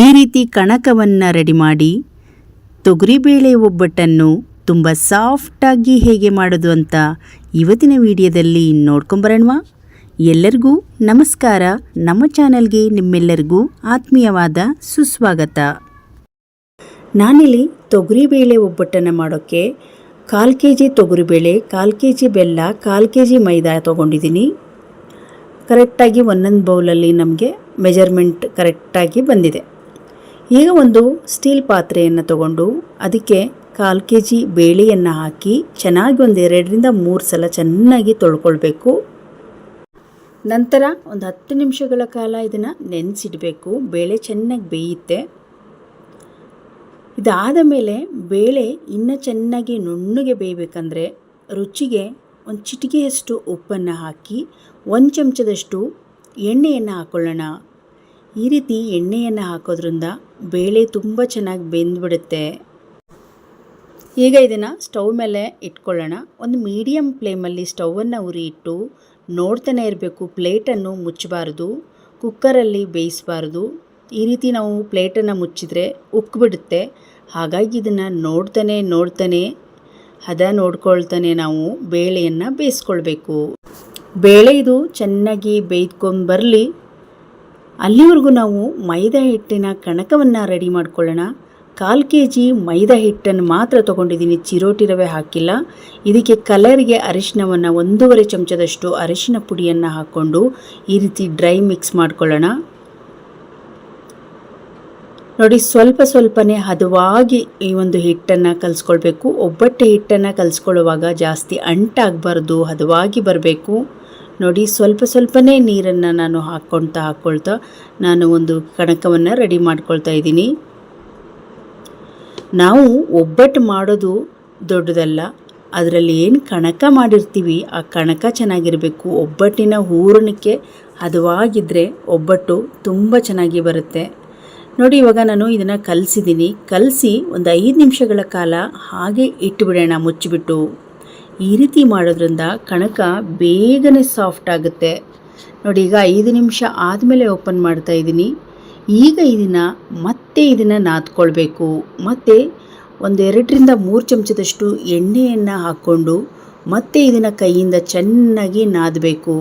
ಈ ರೀತಿ ಕಣಕವನ್ನು ರೆಡಿ ಮಾಡಿ ತೊಗರಿಬೇಳೆ ಒಬ್ಬಟ್ಟನ್ನು ತುಂಬ ಸಾಫ್ಟಾಗಿ ಹೇಗೆ ಮಾಡೋದು ಅಂತ ಇವತ್ತಿನ ವಿಡಿಯೋದಲ್ಲಿ ನೋಡ್ಕೊಂಬರೋಣವಾ. ಎಲ್ಲರಿಗೂ ನಮಸ್ಕಾರ. ನಮ್ಮ ಚಾನಲ್ಗೆ ನಿಮ್ಮೆಲ್ಲರಿಗೂ ಆತ್ಮೀಯವಾದ ಸುಸ್ವಾಗತ. ನಾನಿಲ್ಲಿ ತೊಗರಿಬೇಳೆ ಒಬ್ಬಟ್ಟನ್ನು ಮಾಡೋಕ್ಕೆ 1/4 kg ತೊಗರಿಬೇಳೆ, 1/4 kg ಬೆಲ್ಲ, 1/4 kg ಮೈದಾ ತೊಗೊಂಡಿದ್ದೀನಿ. ಕರೆಕ್ಟಾಗಿ ಒಂದೊಂದು ಬೌಲಲ್ಲಿ ನಮಗೆ ಮೆಜರ್ಮೆಂಟ್ ಕರೆಕ್ಟಾಗಿ ಬಂದಿದೆ. ಈಗ ಒಂದು ಸ್ಟೀಲ್ ಪಾತ್ರೆಯನ್ನು ತಗೊಂಡು ಅದಕ್ಕೆ 1/4 kg ಬೇಳೆಯನ್ನು ಹಾಕಿ ಚೆನ್ನಾಗಿ ಒಂದು 2ರಿಂದ 3 ಸಲ ಚೆನ್ನಾಗಿ ತೊಳ್ಕೊಳ್ಬೇಕು. ನಂತರ ಒಂದು 10 ನಿಮಿಷಗಳ ಕಾಲ ಇದನ್ನು ನೆನೆಸಿಡಬೇಕು. ಬೇಳೆ ಚೆನ್ನಾಗಿ ಬೇಯುತ್ತೆ. ಇದಾದ ಮೇಲೆ ಬೇಳೆ ಇನ್ನೂ ಚೆನ್ನಾಗಿ ನುಣ್ಣಗೆ ಬೇಯಬೇಕಂದ್ರೆ ರುಚಿಗೆ ಒಂದು ಚಿಟಿಕೆಯಷ್ಟು ಉಪ್ಪನ್ನು ಹಾಕಿ 1 ಚಮಚದಷ್ಟು ಎಣ್ಣೆಯನ್ನು ಹಾಕ್ಕೊಳ್ಳೋಣ. ಈ ರೀತಿ ಎಣ್ಣೆಯನ್ನು ಹಾಕೋದ್ರಿಂದ ಬೇಳೆ ತುಂಬ ಚೆನ್ನಾಗಿ ಬೆಂದ್ಬಿಡುತ್ತೆ. ಈಗ ಇದನ್ನು ಸ್ಟವ್ ಮೇಲೆ ಇಟ್ಕೊಳ್ಳೋಣ. ಒಂದು ಮೀಡಿಯಮ್ ಫ್ಲೇಮಲ್ಲಿ ಸ್ಟವನ್ನು ಉರಿ ಇಟ್ಟು ನೋಡ್ತಾನೆ ಇರಬೇಕು. ಪ್ಲೇಟನ್ನು ಮುಚ್ಚಬಾರ್ದು, ಕುಕ್ಕರಲ್ಲಿ ಬೇಯಿಸಬಾರ್ದು. ಈ ರೀತಿ ನಾವು ಪ್ಲೇಟನ್ನು ಮುಚ್ಚಿದರೆ ಉಕ್ಕಿಬಿಡುತ್ತೆ. ಹಾಗಾಗಿ ಇದನ್ನು ನೋಡ್ತಾನೆ ಹದ ನೋಡ್ಕೊಳ್ತಾನೆ ನಾವು ಬೇಳೆಯನ್ನು ಬೇಯಿಸ್ಕೊಳ್ಬೇಕು. ಬೇಳೆ ಇದು ಚೆನ್ನಾಗಿ ಬೇಯ್ಕೊಂಡು ಬರಲಿ, ಅಲ್ಲಿವರೆಗೂ ನಾವು ಮೈದಾ ಹಿಟ್ಟಿನ ಕಣಕವನ್ನು ರೆಡಿ ಮಾಡ್ಕೊಳ್ಳೋಣ. 1/4 kg ಮೈದಾ ಹಿಟ್ಟನ್ನು ಮಾತ್ರ ತೊಗೊಂಡಿದ್ದೀನಿ, ಚಿರೋಟಿ ರವೆ ಹಾಕಿಲ್ಲ. ಇದಕ್ಕೆ ಕಲರ್ಗೆ ಅರಿಶಿನವನ್ನು 1.5 ಚಮಚದಷ್ಟು ಅರಿಶಿನ ಪುಡಿಯನ್ನು ಹಾಕ್ಕೊಂಡು ಈ ರೀತಿ ಡ್ರೈ ಮಿಕ್ಸ್ ಮಾಡ್ಕೊಳ್ಳೋಣ. ನೋಡಿ, ಸ್ವಲ್ಪನೇ ಹದವಾಗಿ ಈ ಒಂದು ಹಿಟ್ಟನ್ನು ಕಲಿಸ್ಕೊಳ್ಬೇಕು. ಒಬ್ಬಟ್ಟೆ ಹಿಟ್ಟನ್ನು ಕಲಿಸ್ಕೊಳ್ಳುವಾಗ ಜಾಸ್ತಿ ಅಂಟಾಗಬಾರ್ದು, ಹದವಾಗಿ ಬರಬೇಕು. ನೋಡಿ, ಸ್ವಲ್ಪನೇ ನೀರನ್ನು ನಾನು ಹಾಕ್ಕೊಳ್ತಾ ನಾನು ಒಂದು ಕಣಕವನ್ನು ರೆಡಿ ಮಾಡ್ಕೊಳ್ತಾ ಇದ್ದೀನಿ. ನಾವು ಒಬ್ಬಟ್ಟು ಮಾಡೋದು ದೊಡ್ಡದಲ್ಲ, ಅದರಲ್ಲಿ ಏನು ಕಣಕ ಮಾಡಿರ್ತೀವಿ ಆ ಕಣಕ ಚೆನ್ನಾಗಿರಬೇಕು. ಒಬ್ಬಟ್ಟಿನ ಹೂರಣಕ್ಕೆ ಹದವಾಗಿದ್ದರೆ ಒಬ್ಬಟ್ಟು ತುಂಬ ಚೆನ್ನಾಗಿ ಬರುತ್ತೆ. ನೋಡಿ, ಇವಾಗ ನಾನು ಇದನ್ನು ಕಲಸಿ ಒಂದು 5 ನಿಮಿಷಗಳ ಕಾಲ ಹಾಗೆ ಇಟ್ಟುಬಿಡೋಣ ಮುಚ್ಚಿಬಿಟ್ಟು. ಈ ರೀತಿ ಮಾಡೋದ್ರಿಂದ ಕಣಕ ಬೇಗನೆ ಸಾಫ್ಟ್ ಆಗುತ್ತೆ. ನೋಡಿ, ಈಗ 5 ನಿಮಿಷ ಆದಮೇಲೆ ಓಪನ್ ಮಾಡ್ತಾ ಇದ್ದೀನಿ. ಈಗ ಇದನ್ನು ನಾದ್ಕೊಳ್ಬೇಕು. ಮತ್ತು ಒಂದು 2ರಿಂದ 3 ಚಮಚದಷ್ಟು ಎಣ್ಣೆಯನ್ನು ಹಾಕ್ಕೊಂಡು ಮತ್ತೆ ಇದನ್ನು ಕೈಯಿಂದ ಚೆನ್ನಾಗಿ ನಾದಬೇಕು.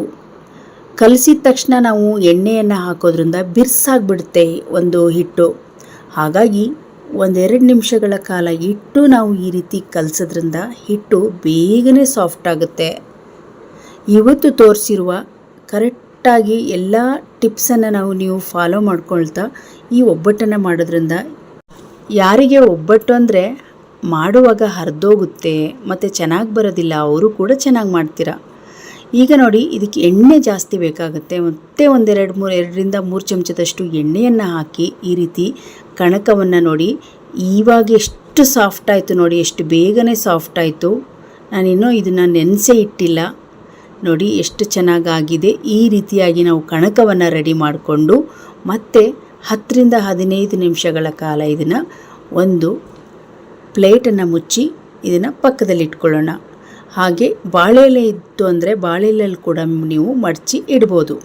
ಕಲಸಿದ ತಕ್ಷಣ ನಾವು ಎಣ್ಣೆಯನ್ನು ಹಾಕೋದ್ರಿಂದ ಬಿರ್ಸಾಗ್ಬಿಡುತ್ತೆ ಒಂದು ಹಿಟ್ಟು. ಹಾಗಾಗಿ 1-2 ನಿಮಿಷಗಳ ಕಾಲ ಇಟ್ಟು ನಾವು ಈ ರೀತಿ ಕಲಸೋದ್ರಿಂದ ಹಿಟ್ಟು ಬೇಗನೆ ಸಾಫ್ಟ್ ಆಗುತ್ತೆ. ಇವತ್ತು ತೋರಿಸಿರುವ ಕರೆಕ್ಟಾಗಿ ಎಲ್ಲ ಟಿಪ್ಸನ್ನು ನೀವು ಫಾಲೋ ಮಾಡ್ಕೊಳ್ತಾ ಈ ಒಬ್ಬಟ್ಟನ್ನು ಮಾಡೋದ್ರಿಂದ ಯಾರಿಗೆ ಒಬ್ಬಟ್ಟು ಅಂದರೆ ಮಾಡುವಾಗ ಹರಿದೋಗುತ್ತೆ ಮತ್ತು ಚೆನ್ನಾಗಿ ಬರೋದಿಲ್ಲ, ಅವರು ಕೂಡ ಚೆನ್ನಾಗಿ ಮಾಡ್ತೀರಾ. ಈಗ ನೋಡಿ, ಇದಕ್ಕೆ ಎಣ್ಣೆ ಜಾಸ್ತಿ ಬೇಕಾಗುತ್ತೆ. ಮತ್ತೆ 2ರಿಂದ 3 ಚಮಚದಷ್ಟು ಎಣ್ಣೆಯನ್ನು ಹಾಕಿ ಈ ರೀತಿ ಕಣಕವನ್ನು ನೋಡಿ ಇವಾಗ ಎಷ್ಟು ಸಾಫ್ಟ್ ಆಯಿತು. ನೋಡಿ, ಎಷ್ಟು ಬೇಗನೆ ಸಾಫ್ಟ್ ಆಯಿತು. ನಾನಿನ್ನೂ ಇದನ್ನು ನೆನೆಸೇ ಇಟ್ಟಿಲ್ಲ. ನೋಡಿ ಎಷ್ಟು ಚೆನ್ನಾಗಾಗಿದೆ. ಈ ರೀತಿಯಾಗಿ ನಾವು ಕಣಕವನ್ನು ರೆಡಿ ಮಾಡಿಕೊಂಡು ಮತ್ತೆ 10ರಿಂದ 15 ನಿಮಿಷಗಳ ಕಾಲ ಇದನ್ನು ಒಂದು ಪ್ಲೇಟನ್ನು ಮುಚ್ಚಿ ಇದನ್ನು ಪಕ್ಕದಲ್ಲಿ ಇಟ್ಕೊಳ್ಳೋಣ. ಹಾಗೆ ಬಾಳೆಲೆ ಇತ್ತು ಅಂದರೆ ಬಾಳೆಲೆಯಲ್ಲಿ ಕೂಡ ನೀವು ಮಡಚಿ ಇಡ್ಬೋದು.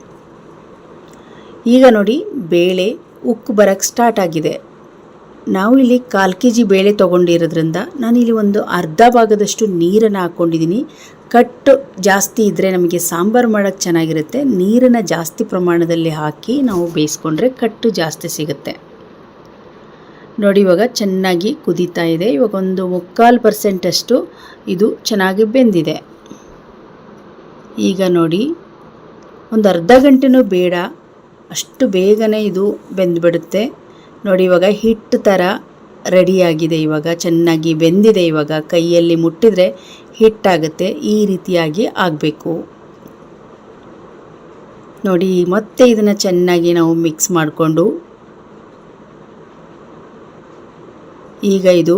ಈಗ ನೋಡಿ, ಬೇಳೆ ಉಕ್ಕು ಬರೋಕ್ಕೆ ಸ್ಟಾರ್ಟ್ ಆಗಿದೆ. ನಾವು ಇಲ್ಲಿ 1/4 kg ಬೇಳೆ ತೊಗೊಂಡಿರೋದ್ರಿಂದ ನಾನಿಲ್ಲಿ ಒಂದು ಅರ್ಧ ಭಾಗದಷ್ಟು ನೀರನ್ನು ಹಾಕ್ಕೊಂಡಿದ್ದೀನಿ. ಕಟ್ಟು ಜಾಸ್ತಿ ಇದ್ದರೆ ನಮಗೆ ಸಾಂಬಾರು ಮಾಡೋಕ್ಕೆ ಚೆನ್ನಾಗಿರುತ್ತೆ. ನೀರನ್ನು ಜಾಸ್ತಿ ಪ್ರಮಾಣದಲ್ಲಿ ಹಾಕಿ ನಾವು ಬೇಯಿಸ್ಕೊಂಡ್ರೆ ಕಟ್ಟು ಜಾಸ್ತಿ ಸಿಗುತ್ತೆ. ನೋಡಿ, ಇವಾಗ ಚೆನ್ನಾಗಿ ಕುದೀತಾ ಇದೆ. ಇವಾಗ ಒಂದು 3/4% ಇದು ಚೆನ್ನಾಗಿ ಬೆಂದಿದೆ. ಈಗ ನೋಡಿ, ಒಂದು ಅರ್ಧ ಗಂಟೆನೂ ಬೇಡ, ಅಷ್ಟು ಬೇಗನೆ ಇದು ಬೆಂದುಬಿಡುತ್ತೆ. ನೋಡಿ, ಇವಾಗ ಹಿಟ್ಟು ಥರ ರೆಡಿಯಾಗಿದೆ. ಇವಾಗ ಚೆನ್ನಾಗಿ ಬೆಂದಿದೆ. ಇವಾಗ ಕೈಯಲ್ಲಿ ಮುಟ್ಟಿದರೆ ಹಿಟ್ಟಾಗುತ್ತೆ. ಈ ರೀತಿಯಾಗಿ ಆಗಬೇಕು. ನೋಡಿ, ಮತ್ತೆ ಇದನ್ನು ಚೆನ್ನಾಗಿ ನಾವು ಮಿಕ್ಸ್ ಮಾಡಿಕೊಂಡು ಈಗ ಇದು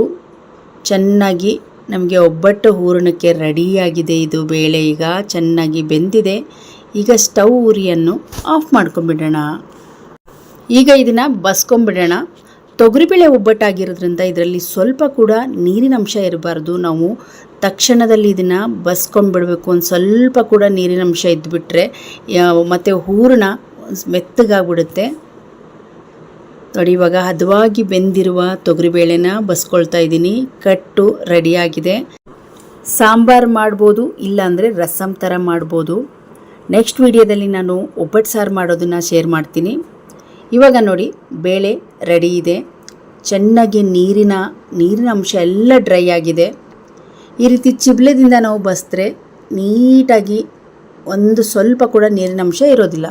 ಚೆನ್ನಾಗಿ ನಮಗೆ ಒಬ್ಬಟ್ಟು ಹೂರಣಕ್ಕೆ ರೆಡಿಯಾಗಿದೆ. ಇದು ಬೇಳೆ ಈಗ ಚೆನ್ನಾಗಿ ಬೆಂದಿದೆ. ಈಗ ಸ್ಟವ್ ಉರಿಯನ್ನು ಆಫ್ ಮಾಡ್ಕೊಂಬಿಡೋಣ. ಈಗ ಇದನ್ನು ಬಸ್ಕೊಂಬಿಡೋಣ. ತೊಗರಿಬೇಳೆ ಒಬ್ಬಟ್ಟಾಗಿರೋದ್ರಿಂದ ಇದರಲ್ಲಿ ಸ್ವಲ್ಪ ಕೂಡ ನೀರಿನ ಅಂಶ ಇರಬಾರ್ದು. ನಾವು ತಕ್ಷಣದಲ್ಲಿ ಇದನ್ನು ಬಸ್ಕೊಂಡ್ಬಿಡಬೇಕು. ಒಂದು ಸ್ವಲ್ಪ ಕೂಡ ನೀರಿನ ಅಂಶ ಇದ್ದುಬಿಟ್ರೆ ಮತ್ತು ಹೂರಣ ಮೆತ್ತಗಾಗ್ಬಿಡುತ್ತೆ. ನೋಡಿ ಇವಾಗ ಹದವಾಗಿ ಬೆಂದಿರುವ ತೊಗರಿಬೇಳೆನ ಬಸ್ಕೊಳ್ತಾ ಇದ್ದೀನಿ. ಕಟ್ಟು ರೆಡಿಯಾಗಿದೆ. ಸಾಂಬಾರು ಮಾಡ್ಬೋದು, ಇಲ್ಲಾಂದರೆ ರಸಮ್ ಥರ ಮಾಡ್ಬೋದು. ನೆಕ್ಸ್ಟ್ ವಿಡಿಯೋದಲ್ಲಿ ನಾನು ಒಬ್ಬಟ್ಟು ಸಾರು ಮಾಡೋದನ್ನು ಶೇರ್ ಮಾಡ್ತೀನಿ. ಇವಾಗ ನೋಡಿ ಬೇಳೆ ರೆಡಿ ಇದೆ. ಚೆನ್ನಾಗಿ ನೀರಿನ ಅಂಶ ಎಲ್ಲ ಡ್ರೈ ಆಗಿದೆ. ಈ ರೀತಿ ಚಿಬ್ಲೆದಿಂದ ನಾವು ಬಸಿದ್ರೆ ನೀಟಾಗಿ ಒಂದು ಸ್ವಲ್ಪ ಕೂಡ ನೀರಿನ ಅಂಶ ಇರೋದಿಲ್ಲ.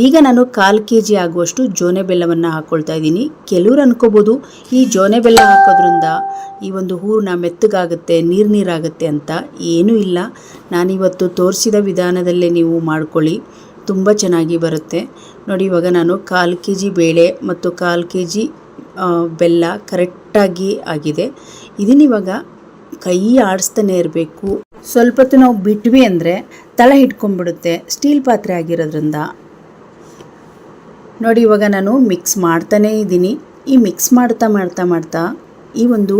ಈಗ ನಾನು 1/4 kg ಆಗುವಷ್ಟು ಜೋನೆ ಬೆಲ್ಲವನ್ನು ಹಾಕ್ಕೊಳ್ತಾ ಇದ್ದೀನಿ. ಕೆಲವರು ಅನ್ಕೋಬೋದು ಈ ಜೋನೆ ಬೆಲ್ಲ ಹಾಕೋದ್ರಿಂದ ಈ ಒಂದು ಹೂರಣ ಮೆತ್ತಗಾಗುತ್ತೆ, ನೀರಾಗುತ್ತೆ ಅಂತ. ಏನೂ ಇಲ್ಲ. ನಾನಿವತ್ತು ತೋರಿಸಿದ ವಿಧಾನದಲ್ಲೇ ನೀವು ಮಾಡ್ಕೊಳ್ಳಿ, ತುಂಬ ಚೆನ್ನಾಗಿ ಬರುತ್ತೆ. ನೋಡಿ ಇವಾಗ ನಾನು 1/4 kg ಬೇಳೆ ಮತ್ತು 1/4 kg ಬೆಲ್ಲ ಕರೆಕ್ಟಾಗಿ ಆಗಿದೆ. ಇದನ್ನಿವಾಗ ಕೈ ಆಡಿಸ್ತಾನೆ ಇರಬೇಕು. ಸ್ವಲ್ಪ ಹೊತ್ತು ನಾವು ಬಿಟ್ವಿ ಅಂದರೆ ತಳ ಹಿಡ್ಕೊಂಡ್ಬಿಡುತ್ತೆ, ಸ್ಟೀಲ್ ಪಾತ್ರೆ ಆಗಿರೋದ್ರಿಂದ. ನೋಡಿ ಇವಾಗ ನಾನು ಮಿಕ್ಸ್ ಮಾಡ್ತಾನೇ ಇದ್ದೀನಿ. ಈ ಮಿಕ್ಸ್ ಮಾಡ್ತಾ ಈ ಒಂದು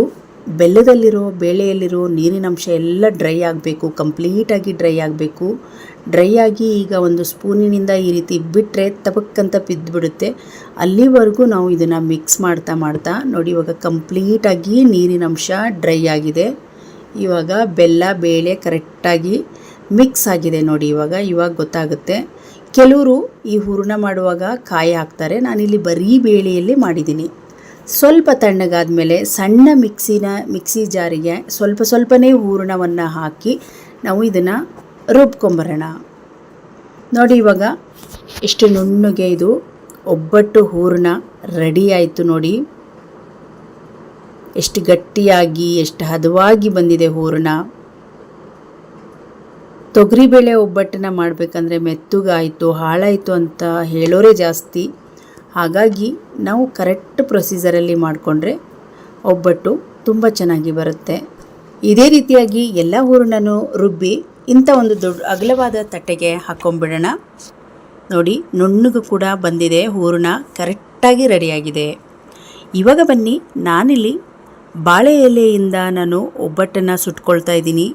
ಬೆಲ್ಲದಲ್ಲಿರೋ ಬೇಳೆಯಲ್ಲಿರೋ ನೀರಿನಂಶ ಎಲ್ಲ ಡ್ರೈ ಆಗಬೇಕು, ಕಂಪ್ಲೀಟಾಗಿ ಡ್ರೈ ಆಗಬೇಕು. ಡ್ರೈ ಆಗಿ ಈಗ ಒಂದು ಸ್ಪೂನಿನಿಂದ ಈ ರೀತಿ ಬಿಟ್ಟರೆ ತಪಕ್ಕಂತ ಬಿದ್ದುಬಿಡುತ್ತೆ. ಅಲ್ಲಿವರೆಗೂ ನಾವು ಇದನ್ನು ಮಿಕ್ಸ್ ಮಾಡ್ತಾ ನೋಡಿ ಇವಾಗ ಕಂಪ್ಲೀಟಾಗಿ ನೀರಿನಂಶ ಡ್ರೈ ಆಗಿದೆ. ಇವಾಗ ಬೆಲ್ಲ ಬೇಳೆ ಕರೆಕ್ಟಾಗಿ ಮಿಕ್ಸ್ ಆಗಿದೆ ನೋಡಿ. ಇವಾಗ ಗೊತ್ತಾಗುತ್ತೆ. ಕೆಲವರು ಈ ಹೂರಣ ಮಾಡುವಾಗ ಕಾಯಿ ಹಾಕ್ತಾರೆ, ನಾನಿಲ್ಲಿ ಬರೀ ಬೇಳೆಯಲ್ಲಿ ಮಾಡಿದ್ದೀನಿ. ಸ್ವಲ್ಪ ತಣ್ಣಗಾದ ಮೇಲೆ ಸಣ್ಣ ಮಿಕ್ಸಿ ಜಾರಿಗೆ ಸ್ವಲ್ಪನೇ ಹೂರಣವನ್ನು ಹಾಕಿ ನಾವು ಇದನ್ನು ರುಬ್ಕೊಂಬರೋಣ. ನೋಡಿ ಇವಾಗ ಎಷ್ಟು ನುಣ್ಣಗೆ ಇದು ಒಬ್ಬಟ್ಟು ಹೂರಣ ರೆಡಿ ಆಯಿತು. ನೋಡಿ ಎಷ್ಟು ಗಟ್ಟಿಯಾಗಿ ಎಷ್ಟು ಹದವಾಗಿ ಬಂದಿದೆ ಹೂರಣ. ತೊಗರಿಬೇಳೆ ಒಬ್ಬಟ್ಟನ್ನು ಮಾಡಬೇಕಂದ್ರೆ ಮೆತ್ತಗಾಯಿತು ಹಾಳಾಯಿತು ಅಂತ ಹೇಳೋರೇ ಜಾಸ್ತಿ. ಹಾಗಾಗಿ ನಾವು ಕರೆಕ್ಟ್ ಪ್ರೊಸೀಜರಲ್ಲಿ ಮಾಡಿಕೊಂಡ್ರೆ ಒಬ್ಬಟ್ಟು ತುಂಬ ಚೆನ್ನಾಗಿ ಬರುತ್ತೆ. ಇದೇ ರೀತಿಯಾಗಿ ಎಲ್ಲ ಹೂರಣನೂ ರುಬ್ಬಿ ಇಂಥ ಒಂದು ದೊಡ್ಡ ಅಗಲವಾದ ತಟ್ಟೆಗೆ ಹಾಕ್ಕೊಂಬಿಡೋಣ. ನೋಡಿ ನುಣ್ಣಗೂ ಕೂಡ ಬಂದಿದೆ ಹೂರಣ, ಕರೆಕ್ಟಾಗಿ ರೆಡಿಯಾಗಿದೆ. ಇವಾಗ ಬನ್ನಿ, ನಾನಿಲ್ಲಿ ಬಾಳೆ ಎಲೆಯಿಂದ ನಾನು ಒಬ್ಬಟ್ಟನ್ನು ಸುಟ್ಕೊಳ್ತಾ ಇದ್ದೀನಿ.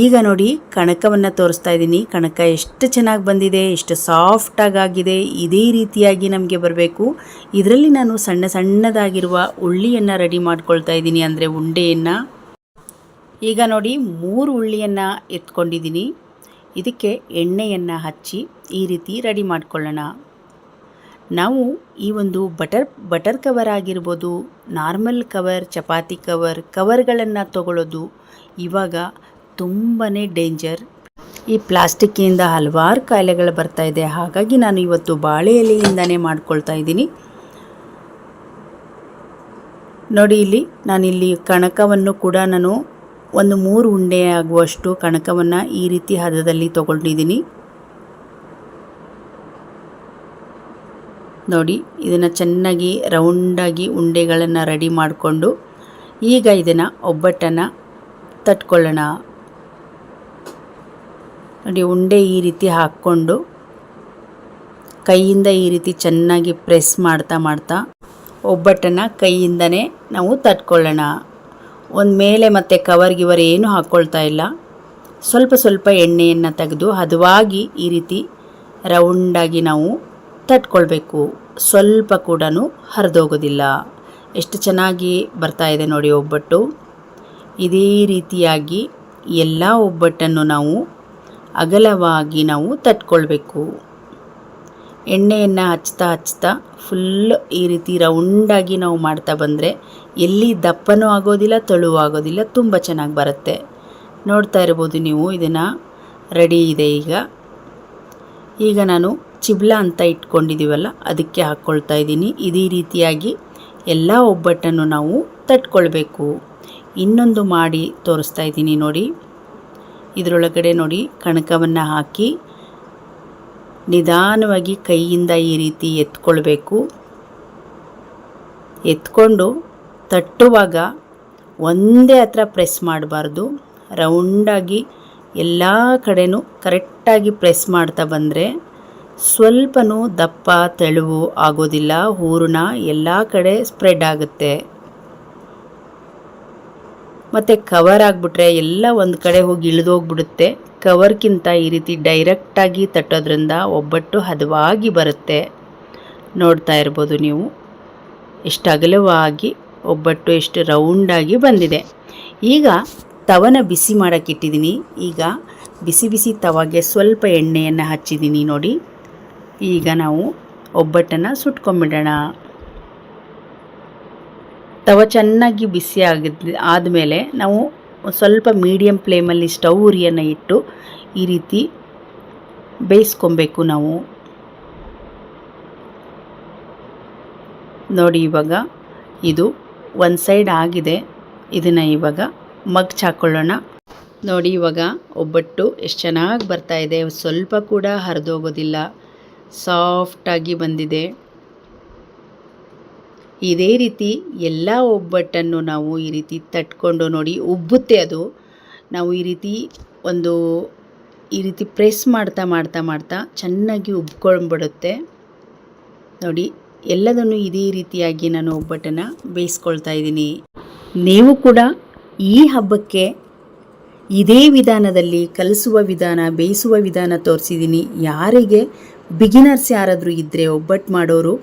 ಈಗ ನೋಡಿ ಕಣಕವನ್ನು ತೋರಿಸ್ತಾ ಇದ್ದೀನಿ. ಕಣಕ ಎಷ್ಟು ಚೆನ್ನಾಗಿ ಬಂದಿದೆ, ಎಷ್ಟು ಸಾಫ್ಟಾಗಿದೆ. ಇದೇ ರೀತಿಯಾಗಿ ನಮಗೆ ಬರಬೇಕು. ಇದರಲ್ಲಿ ನಾನು ಸಣ್ಣದಾಗಿರುವ ಉಳ್ಳಿಯನ್ನು ರೆಡಿ ಮಾಡ್ಕೊಳ್ತಾ ಇದ್ದೀನಿ, ಅಂದರೆ ಉಂಡೆಯನ್ನು. ಈಗ ನೋಡಿ 3 ಉಳ್ಳಿಯನ್ನು ಎತ್ಕೊಂಡಿದ್ದೀನಿ. ಇದಕ್ಕೆ ಎಣ್ಣೆಯನ್ನು ಹಚ್ಚಿ ಈ ರೀತಿ ರೆಡಿ ಮಾಡ್ಕೊಳ್ಳೋಣ. ನಾವು ಈ ಒಂದು ಬಟರ್ ಕವರ್ ಆಗಿರ್ಬೋದು, ನಾರ್ಮಲ್ ಕವರ್, ಚಪಾತಿ ಕವರ್ಗಳನ್ನು ತಗೊಳ್ಳೋದು ಇವಾಗ ತುಂಬಾ ಡೇಂಜರ್. ಈ ಪ್ಲಾಸ್ಟಿಕ್ಕಿಂದ ಹಲವಾರು ಕಾಯಿಲೆಗಳು ಬರ್ತಾ ಇದೆ. ಹಾಗಾಗಿ ನಾನು ಇವತ್ತು ಬಾಳೆ ಎಲೆಯಿಂದನೇ ಮಾಡ್ಕೊಳ್ತಾ ಇದ್ದೀನಿ. ನೋಡಿ ನಾನಿಲ್ಲಿ ಕಣಕವನ್ನು ಕೂಡ ನಾನು ಒಂದು 3 ಉಂಡೆ ಆಗುವಷ್ಟು ಕಣಕವನ್ನು ಈ ರೀತಿ ಹದದಲ್ಲಿ ತಗೊಂಡಿದ್ದೀನಿ. ನೋಡಿ ಇದನ್ನು ಚೆನ್ನಾಗಿ ರೌಂಡಾಗಿ ಉಂಡೆಗಳನ್ನು ರೆಡಿ ಮಾಡಿಕೊಂಡು ಈಗ ಇದನ್ನು ಒಬ್ಬಟ್ಟನ್ನು ತಟ್ಕೊಳ್ಳೋಣ. ನೋಡಿ ಉಂಡೆ ಈ ರೀತಿ ಹಾಕ್ಕೊಂಡು ಕೈಯಿಂದ ಈ ರೀತಿ ಚೆನ್ನಾಗಿ ಪ್ರೆಸ್ ಮಾಡ್ತಾ ಒಬ್ಬಟ್ಟನ್ನು ಕೈಯಿಂದನೇ ನಾವು ತಟ್ಕೊಳ್ಳೋಣ. ಒಂದು ಮೇಲೆ ಮತ್ತು ಕವರ್ ಏನೂ ಹಾಕ್ಕೊಳ್ತಾ ಇಲ್ಲ. ಸ್ವಲ್ಪ ಎಣ್ಣೆಯನ್ನು ತೆಗೆದು ಹದವಾಗಿ ಈ ರೀತಿ ರೌಂಡಾಗಿ ನಾವು ತಟ್ಕೊಳ್ಬೇಕು. ಸ್ವಲ್ಪ ಕೂಡ ಹರಿದೋಗೋದಿಲ್ಲ. ಎಷ್ಟು ಚೆನ್ನಾಗಿ ಬರ್ತಾ ಇದೆ ನೋಡಿ ಒಬ್ಬಟ್ಟು. ಇದೇ ರೀತಿಯಾಗಿ ಎಲ್ಲ ಒಬ್ಬಟ್ಟನ್ನು ನಾವು ಅಗಲವಾಗಿ ನಾವು ತಟ್ಕೊಳ್ಬೇಕು. ಎಣ್ಣೆಯನ್ನು ಹಚ್ತಾ ಫುಲ್ ಈ ರೀತಿ ರೌಂಡಾಗಿ ನಾವು ಮಾಡ್ತಾ ಬಂದರೆ ಎಲ್ಲಿ ದಪ್ಪನೂ ಆಗೋದಿಲ್ಲ, ತೆಳುವೂ ಆಗೋದಿಲ್ಲ, ತುಂಬ ಚೆನ್ನಾಗಿ ಬರುತ್ತೆ. ನೋಡ್ತಾ ಇರ್ಬೋದು ನೀವು, ಇದನ್ನು ರೆಡಿ ಇದೆ. ಈಗ ನಾನು ಚಿಬ್ಲ ಅಂತ ಇಟ್ಕೊಂಡಿದ್ದೀವಲ್ಲ ಅದಕ್ಕೆ ಹಾಕ್ಕೊಳ್ತಾ ಇದ್ದೀನಿ. ಇದೇ ರೀತಿಯಾಗಿ ಎಲ್ಲ ಒಬ್ಬಟ್ಟನ್ನು ನಾವು ತಟ್ಕೊಳ್ಬೇಕು. ಇನ್ನೊಂದು ಮಾಡಿ ತೋರಿಸ್ತಾ ಇದ್ದೀನಿ ನೋಡಿ. ಇದರೊಳಗಡೆ ನೋಡಿ ಕಣಕವನ್ನು ಹಾಕಿ ನಿಧಾನವಾಗಿ ಕೈಯಿಂದ ಈ ರೀತಿ ಎತ್ಕೊಳ್ಬೇಕು. ಎತ್ಕೊಂಡು ತಟ್ಟುವಾಗ ಒಂದೇ ಹತ್ರ ಪ್ರೆಸ್ ಮಾಡಬಾರ್ದು. ರೌಂಡಾಗಿ ಎಲ್ಲ ಕಡೆನೂ ಕರೆಕ್ಟಾಗಿ ಪ್ರೆಸ್ ಮಾಡ್ತಾ ಬಂದರೆ ಸ್ವಲ್ಪನೂ ದಪ್ಪ ತೆಳುವು ಆಗೋದಿಲ್ಲ. ಹೂರಣ ಎಲ್ಲ ಕಡೆ ಸ್ಪ್ರೆಡ್ ಆಗುತ್ತೆ. ಮತ್ತು ಕವರ್ ಆಗಿಬಿಟ್ರೆ ಎಲ್ಲ ಒಂದು ಕಡೆ ಹೋಗಿ ಇಳಿದೋಗ್ಬಿಡುತ್ತೆ. ಕವರ್ಗಿಂತ ಈ ರೀತಿ ಡೈರೆಕ್ಟಾಗಿ ತಟ್ಟೋದ್ರಿಂದ ಒಬ್ಬಟ್ಟು ಹದವಾಗಿ ಬರುತ್ತೆ. ನೋಡ್ತಾ ಇರ್ಬೋದು ನೀವು ಎಷ್ಟು ಅಗಲವಾಗಿ ಒಬ್ಬಟ್ಟು ಎಷ್ಟು ರೌಂಡಾಗಿ ಬಂದಿದೆ. ಈಗ ತವನ ಬಿಸಿ ಮಾಡೋಕ್ಕಿಟ್ಟಿದ್ದೀನಿ. ಈಗ ಬಿಸಿ ಬಿಸಿ ತವಾಗೆ ಸ್ವಲ್ಪ ಎಣ್ಣೆಯನ್ನು ಹಚ್ಚಿದ್ದೀನಿ ನೋಡಿ. ಈಗ ನಾವು ಒಬ್ಬಟ್ಟನ್ನು ಸುಟ್ಕೊಂಡ್ಬಿಡೋಣ. ತವ ಚೆನ್ನಾಗಿ ಬಿಸಿ ಆದಮೇಲೆ ನಾವು ಸ್ವಲ್ಪ ಮೀಡಿಯಮ್ ಫ್ಲೇಮಲ್ಲಿ ಸ್ಟವ್ ಉರಿಯನ್ನು ಇಟ್ಟು ಈ ರೀತಿ ಬೇಯಿಸ್ಕೊಬೇಕು ನಾವು. ನೋಡಿ ಇವಾಗ ಇದು ಒಂದು ಸೈಡ್ ಆಗಿದೆ. ಇದನ್ನು ಇವಾಗ ಮಗ್ಚ್ ಹಾಕ್ಕೊಳ್ಳೋಣ. ನೋಡಿ ಇವಾಗ ಒಬ್ಬಟ್ಟು ಎಷ್ಟು ಚೆನ್ನಾಗಿ ಬರ್ತಾ ಇದೆ. ಸ್ವಲ್ಪ ಕೂಡ ಹರಿದೋಗೋದಿಲ್ಲ, ಸಾಫ್ಟಾಗಿ ಬಂದಿದೆ. ಇದೇ ರೀತಿ ಎಲ್ಲ ಒಬ್ಬಟ್ಟನ್ನು ನಾವು ಈ ರೀತಿ ತಟ್ಕೊಂಡು ನೋಡಿ ಉಬ್ಬುತ್ತೆ ಅದು. ನಾವು ಈ ರೀತಿ ಪ್ರೆಸ್ ಮಾಡ್ತಾ ಚೆನ್ನಾಗಿ ಉಬ್ಕೊಂಡ್ಬಿಡುತ್ತೆ ನೋಡಿ. ಎಲ್ಲದನ್ನು ಇದೇ ರೀತಿಯಾಗಿ ನಾನು ಒಬ್ಬಟ್ಟನ್ನು ಬೇಯಿಸ್ಕೊಳ್ತಾ ಇದ್ದೀನಿ. ನೀವು ಕೂಡ ಈ ಹಬ್ಬಕ್ಕೆ ಇದೇ ವಿಧಾನದಲ್ಲಿ ಕಲಿಸುವ ವಿಧಾನ, ಬೇಯಿಸುವ ವಿಧಾನ ತೋರಿಸಿದ್ದೀನಿ. ಯಾರಿಗೆ ಬಿಗಿನರ್ಸ್ ಯಾರಾದರೂ ಇದ್ದರೆ ಒಬ್ಬಟ್ಟು ಮಾಡೋರು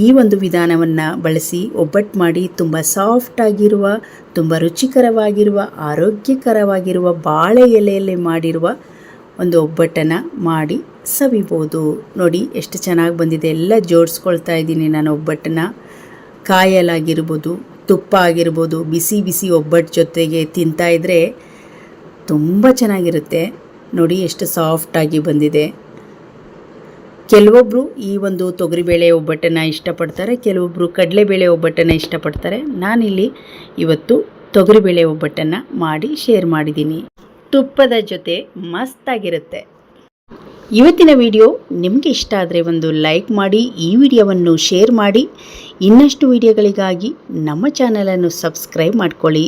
ಈ ಒಂದು ವಿಧಾನವನ್ನು ಬಳಸಿ ಒಬ್ಬಟ್ಟು ಮಾಡಿ ತುಂಬ ಸಾಫ್ಟಾಗಿರುವ, ತುಂಬ ರುಚಿಕರವಾಗಿರುವ, ಆರೋಗ್ಯಕರವಾಗಿರುವ ಬಾಳೆ ಎಲೆಯಲ್ಲಿ ಮಾಡಿರುವ ಒಂದು ಒಬ್ಬಟ್ಟನ್ನು ಮಾಡಿ ಸವಿಬೋದು. ನೋಡಿ ಎಷ್ಟು ಚೆನ್ನಾಗಿ ಬಂದಿದೆ. ಎಲ್ಲ ಜೋಡಿಸ್ಕೊಳ್ತಾ ಇದ್ದೀನಿ ನಾನು ಒಬ್ಬಟ್ಟನ್ನು. ಕಾಯಲಾಗಿರ್ಬೋದು, ತುಪ್ಪ ಆಗಿರ್ಬೋದು, ಬಿಸಿ ಬಿಸಿ ಒಬ್ಬಟ್ಟು ಜೊತೆಗೆ ತಿಂತಾಯಿದ್ರೆ ತುಂಬ ಚೆನ್ನಾಗಿರುತ್ತೆ. ನೋಡಿ ಎಷ್ಟು ಸಾಫ್ಟಾಗಿ ಬಂದಿದೆ. ಕೆಲವೊಬ್ಬರು ಈ ಒಂದು ತೊಗರಿಬೇಳೆ ಒಬ್ಬಟ್ಟನ್ನು ಇಷ್ಟಪಡ್ತಾರೆ, ಕೆಲವೊಬ್ಬರು ಕಡಲೆಬೇಳೆ ಒಬ್ಬಟ್ಟನ್ನು ಇಷ್ಟಪಡ್ತಾರೆ. ನಾನಿಲ್ಲಿ ಇವತ್ತು ತೊಗರಿಬೇಳೆ ಒಬ್ಬಟ್ಟನ್ನು ಮಾಡಿ ಶೇರ್ ಮಾಡಿದ್ದೀನಿ. ತುಪ್ಪದ ಜೊತೆ ಮಸ್ತಾಗಿರುತ್ತೆ. ಇವತ್ತಿನ ವಿಡಿಯೋ ನಿಮಗೆ ಇಷ್ಟ ಆದರೆ ಒಂದು ಲೈಕ್ ಮಾಡಿ, ಈ ವಿಡಿಯೋವನ್ನು ಶೇರ್ ಮಾಡಿ. ಇನ್ನಷ್ಟು ವಿಡಿಯೋಗಳಿಗಾಗಿ ನಮ್ಮ ಚಾನಲನ್ನು ಸಬ್ಸ್ಕ್ರೈಬ್ ಮಾಡ್ಕೊಳ್ಳಿ.